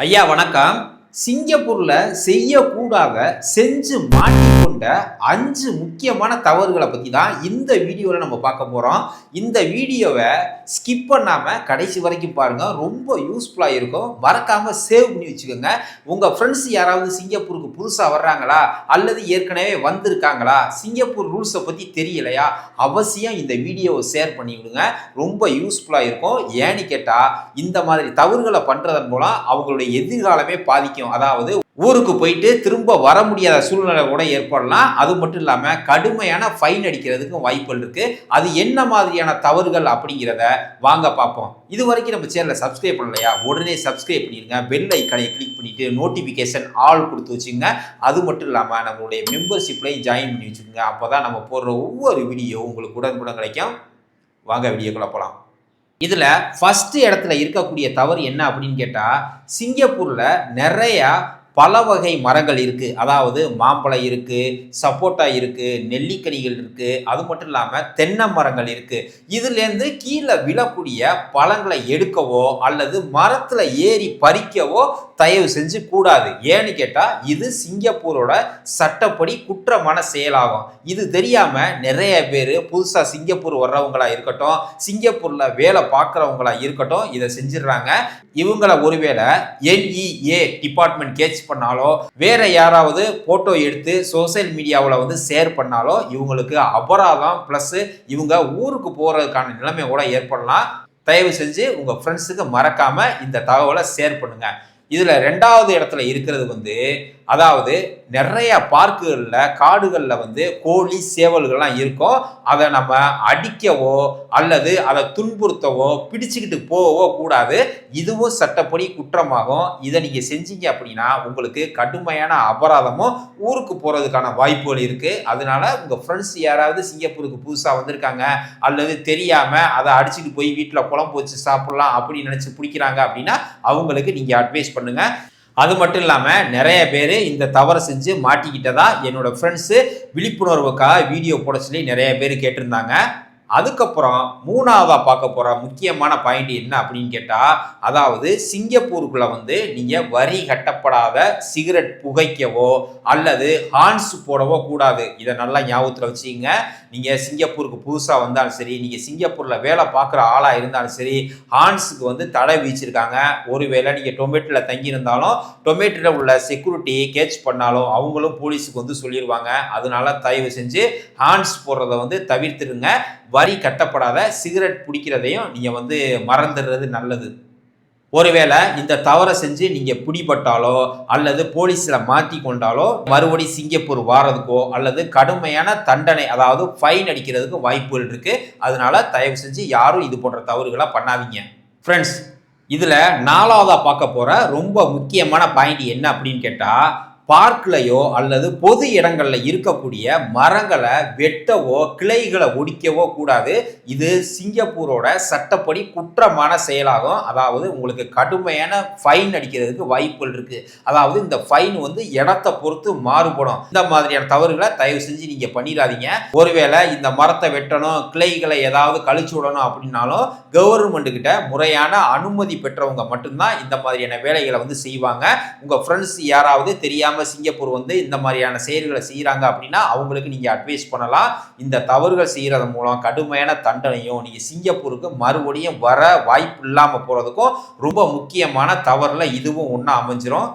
ஐயா வணக்கம். சிங்கப்பூர்ல செய்யக்கூடாத செஞ்சு மாட்டிக்கொண்ட 5 முக்கியமான தவறுகளை பத்தி தான் இந்த வீடியோல நம்ம பார்க்க போறோம். இந்த வீடியோவை ஸ்கிப் பண்ணாம கடைசி வரைக்கும் பாருங்க. ரொம்ப யூஸ்ஃபுல்லா இருக்கும். மறக்காம சேவ் பண்ணி வச்சுக்கோங்க. உங்க ஃப்ரெண்ட்ஸ் யாராவது சிங்கப்பூருக்கு புதுசா வர்றாங்களா அல்லது ஏற்கனவே வந்திருக்காங்களா, சிங்கப்பூர் ரூல்ஸை பத்தி தெரியலையா, அவசியம் இந்த வீடியோவை ஷேர் பண்ணி விடுங்க. ரொம்ப யூஸ்ஃபுல்லா இருக்கும். ஏன்னு கேட்டா இந்த மாதிரி தவறுகளை பண்றதன் மூலம் அவங்களுடைய எதிர்காலமே பாதிக்கும். அதாவது ஊருக்கு போயிட்டு திரும்ப வர முடியாத சூழ்நிலை கூட ஏற்படலாம். அது மட்டும் இல்லாம கடுமையான ஃபைன் அடிக்கிறதுக்கும் வாய்ப்புகள் இருக்கு. அது என்ன மாதிரியான தவறுகள் அப்படிங்கிறத வாங்க பார்ப்போம். இது வரைக்கும் நம்ம சேனலை சப்ஸ்கிரைப் பண்ணலையா, உடனே சப்ஸ்கிரைப் பண்ணிருங்க. பெல் ஐக்கானை கிளிக் பண்ணிட்டு நோட்டிபிகேஷன் ஆல் கொடுத்து வச்சுங்க. அது மட்டும் இல்லாம நம்மளுடைய மெம்பர்ஷிப்லையும் ஜாயின் பண்ணி வச்சுக்கோங்க. அப்போதான் நம்ம போடுற ஒவ்வொரு வீடியோ உங்களுக்கு உடனுக்குடன் கிடைக்கும். வாங்க வீடியோக்குள்ள போகலாம். இதுல ஃபர்ஸ்ட் இடத்துல இருக்கக்கூடிய தவறு என்ன அப்படின்னு கேட்டா, சிங்கப்பூர்ல நிறைய பல வகை மரங்கள் இருக்கு. அதாவது மாம்பழம் இருக்கு, சப்போட்டா இருக்கு, நெல்லிக்கனிகள் இருக்கு, அது மட்டும் இல்லாம தென்னை மரங்கள் இருக்கு. இதுலேருந்து கீழே விழக்கூடிய பழங்களை எடுக்கவோ அல்லது மரத்துல ஏறி பறிக்கவோ தயவு செஞ்சு கூடாது. ஏன்னு கேட்டா இது சிங்கப்பூரோட சட்டப்படி குற்றமான செயலாகும். இது தெரியாம நிறைய பேர் புதுசா சிங்கப்பூர் வர்றவங்களா இருக்கட்டும், சிங்கப்பூர்ல வேலை பார்க்குறவங்களா இருக்கட்டும், இதை செஞ்சிடறாங்க. இவங்கள ஒருவேளை NEA டிபார்ட்மெண்ட் கேட்ச் பண்ணாலோ, வேற யாராவது போட்டோ எடுத்து சோசியல் மீடியாவில் வந்து ஷேர் பண்ணாலோ இவங்களுக்கு அபராதம் பிளஸ் இவங்க ஊருக்கு போறதுக்கான நிலைமை கூட ஏற்படலாம். தயவு செஞ்சு உங்க ஃப்ரெண்ட்ஸுக்கு மறக்காம இந்த தகவலை ஷேர் பண்ணுங்க. இதுல 2வது இடத்துல இருக்கிறது வந்து, அதாவது நிறைய பார்க்குகளில் காடுகளில் வந்து கோழி சேவல்கள்லாம் இருக்கும். அதை நம்ம அடிக்கவோ அல்லது அதை துன்புறுத்தவோ பிடிச்சிக்கிட்டு போகவோ கூடாது. இதுவும் சட்டப்படி குற்றமாகும். இதை நீங்கள் செஞ்சீங்க அப்படின்னா உங்களுக்கு கடுமையான அபராதமும் ஊருக்கு போகிறதுக்கான வாய்ப்புகள் இருக்குது. அதனால உங்கள் ஃப்ரெண்ட்ஸ் யாராவது சிங்கப்பூருக்கு புதுசாக வந்திருக்காங்க அல்லது தெரியாமல் அதை அடிச்சுட்டு போய் வீட்டில் குழம்பு வச்சு சாப்பிட்லாம் அப்படின்னு நினச்சி பிடிக்கிறாங்க அப்படின்னா அவங்களுக்கு நீங்கள் அட்வைஸ் பண்ணுங்கள். அது மட்டும் இல்லாமல் நிறைய பேர் இந்த தவறை செஞ்சு மாட்டிக்கிட்டதா என்னோட ஃப்ரெண்ட்ஸு விழிப்புணர்வுக்காக வீடியோ போட சொல்லி நிறைய பேர் கேட்டிருந்தாங்க. அதுக்கப்புறம் 3வதா பார்க்க போகிற முக்கியமான பாயிண்ட் என்ன அப்படின்னு கேட்டால், அதாவது சிங்கப்பூருக்குள்ள வந்து நீங்கள் வரி கட்டப்படாத சிகரெட் புகைக்கவோ அல்லது ஹார்ன்ஸ் போடவோ கூடாது. இதை நல்லா ஞாபகத்தில் வச்சுக்கோங்க. நீங்கள் சிங்கப்பூருக்கு புதுசாக வந்தாலும் சரி, நீங்கள் சிங்கப்பூரில் வேலை பார்க்குற ஆளாக இருந்தாலும் சரி, ஹார்ன்ஸுக்கு வந்து தடை விதிச்சிருக்காங்க. ஒருவேளை நீங்கள் டொமேட்டோவில் தங்கியிருந்தாலும் டொமேட்டோவில் உள்ள செக்யூரிட்டி கேட்ச் பண்ணாலும் அவங்களும் போலீஸுக்கு வந்து சொல்லிடுவாங்க. அதனால தயவு செஞ்சு ஹார்ன்ஸ் போடுறத வந்து தவிர்த்துருங்க. வரி கட்டப்படாத சிகரெட் பிடிக்கிறதையும் நீங்கள் வந்து மறந்துடுறது நல்லது. ஒருவேளை இந்த தவறை செஞ்சு நீங்கள் பிடிபட்டாலோ அல்லது போலீஸில் மாட்டி கொண்டாலோ மறுபடி சிங்கப்பூர் வாரதுக்கோ அல்லது கடுமையான தண்டனை, அதாவது ஃபைன் அடிக்கிறதுக்கு வாய்ப்புகள் இருக்குது. அதனால தயவு செஞ்சு யாரும் இது போன்ற தவறுகளை பண்ணாதீங்க. ஃப்ரெண்ட்ஸ், இதில் 4வதா பார்க்க போகிற ரொம்ப முக்கியமான பாயிண்ட் என்ன அப்படின்னு கேட்டால், பார்க்லையோ அல்லது பொது இடங்களில் இருக்கக்கூடிய மரங்களை வெட்டவோ கிளைகளை ஒடிக்கவோ கூடாது. இது சிங்கப்பூரோட சட்டப்படி குற்றமான செயலாகும். அதாவது உங்களுக்கு கடுமையான ஃபைன் அடிக்கிறதுக்கு வாய்ப்புகள் இருக்கு. அதாவது இந்த ஃபைன் வந்து இடத்தை பொறுத்து மாறுபடும். இந்த மாதிரியான தவறுகளை தயவு செஞ்சு நீங்க பண்ணிடாதீங்க. ஒருவேளை இந்த மரத்தை வெட்டணும், கிளைகளை ஏதாவது கழிச்சு விடணும் அப்படின்னாலும் கவர்மெண்ட் கிட்ட முறையான அனுமதி பெற்றவங்க மட்டும்தான் இந்த மாதிரியான வேலைகளை வந்து செய்வாங்க. உங்க ஃப்ரெண்ட்ஸ் யாராவது தெரியாம சிங்கப்பூர் வந்து இந்த மாதிரியான செயல்களை செய்யறாங்க அப்படின்னா அவங்களுக்கு நீங்க அட்வைஸ் பண்ணலாம். இந்த தவறுகள் செய்யறது மூலம் கடுமையான தண்டனையும் நீங்க சிங்கப்பூருக்கு மறுபடியும் வர வாய்ப்பு இல்லாம போறதுக்கும் ரொம்ப முக்கியமான தவறுல இதுவும் ஒண்ணா அமைஞ்சிரும்.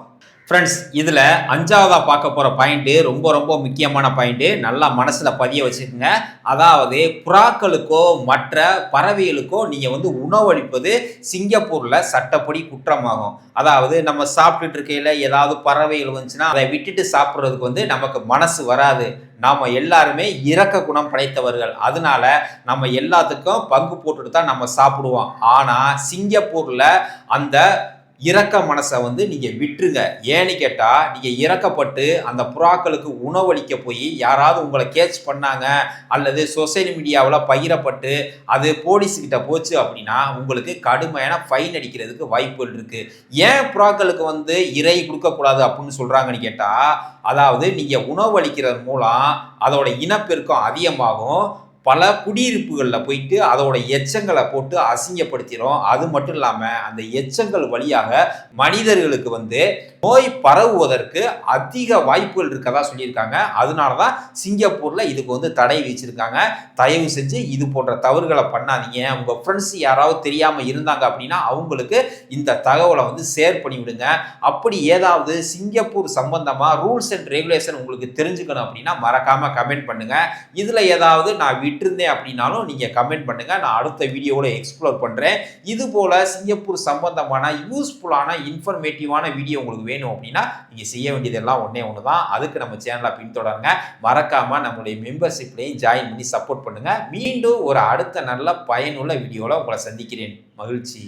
ஃப்ரெண்ட்ஸ், இதில் 5வதா பார்க்க போகிற பாயிண்ட்டு ரொம்ப ரொம்ப முக்கியமான பாயிண்ட்டு. நல்லா மனசில் பதிய வச்சுக்கோங்க. அதாவது புறாக்களுக்கோ மற்ற பறவைகளுக்கோ நீங்கள் வந்து உணவளிப்பது சிங்கப்பூரில் சட்டப்படி குற்றமாகும். அதாவது நம்ம சாப்பிட்டுட்டு இருக்கையில் ஏதாவது பறவைகள் வந்துச்சுன்னா அதை விட்டுட்டு சாப்பிட்றதுக்கு வந்து நமக்கு மனசு வராது. நாம் எல்லாருமே இரக்க குணம் படைத்தவர்கள். அதனால நம்ம எல்லாத்துக்கும் பங்கு போட்டுட்டு தான் நம்ம சாப்பிடுவோம். ஆனால் சிங்கப்பூரில் அந்த இரக்க மனசை வந்து நீங்கள் விட்டுருங்க. ஏன்னு கேட்டால் நீங்கள் இறக்கப்பட்டு அந்த புறாக்களுக்கு உணவளிக்க போய் யாராவது உங்களை கேட்ச் பண்ணாங்க அல்லது சோசியல் மீடியாவில் பகிரப்பட்டு அது போலீஸுக்கிட்ட போச்சு அப்படின்னா உங்களுக்கு கடுமையான ஃபைன் அடிக்கிறதுக்கு வாய்ப்புகள் இருக்குது. ஏன் புறாக்களுக்கு வந்து இறை கொடுக்கக்கூடாது அப்படின்னு சொல்கிறாங்கன்னு கேட்டால், அதாவது நீங்கள் உணவளிக்கிறது மூலம் அதோட இனப்பெருக்கம் அதிகமாகும். பல குடியிருப்புகளில் போயிட்டு அதோட எச்சங்களை போட்டு அசிங்கப்படுத்திடும். அது மட்டும் இல்லாமல் அந்த எச்சங்கள் வழியாக மனிதர்களுக்கு நோய் பரவுவதற்கு அதிக வாய்ப்புகள் இருக்கதா சொல்லியிருக்காங்க. அதனால தான் சிங்கப்பூரில் இதுக்கு தடை விதிச்சிருக்காங்க. தயவு செஞ்சு இது போன்ற தவறுகளை பண்ணாதீங்க. உங்கள் ஃப்ரெண்ட்ஸ் யாராவது தெரியாமல் இருந்தாங்க அப்படின்னா அவங்களுக்கு இந்த தகவலை ஷேர் பண்ணி விடுங்க. அப்படி ஏதாவது சிங்கப்பூர் சம்பந்தமாக ரூல்ஸ் அண்ட் ரெகுலேஷன் உங்களுக்கு தெரிஞ்சுக்கணும் அப்படின்னா மறக்காமல் கமெண்ட் பண்ணுங்க. இதில் ஏதாவது நான் விட்டுருந்தேன் அப்படின்னாலும் நீங்கள் கமெண்ட் பண்ணுங்க. நான் அடுத்த வீடியோவில் எக்ஸ்ப்ளோர் பண்ணுறேன். இது போல் சிங்கப்பூர் சம்பந்தமான யூஸ்ஃபுல்லான இன்ஃபர்மேட்டிவான வீடியோ உங்களுக்கு வேணும் அப்படின்னா நீங்கள் செய்ய வேண்டியதெல்லாம் ஒன்று தான். அதுக்கு நம்ம சேனலை பின்தொடருங்க. மறக்காமல் நம்மளுடைய மெம்பர்ஷிப்லையும் ஜாயின் பண்ணி சப்போர்ட் பண்ணுங்க. மீண்டும் ஒரு அடுத்த நல்ல பயனுள்ள வீடியோவில் உங்களை சந்திக்கிறேன். மகிழ்ச்சி.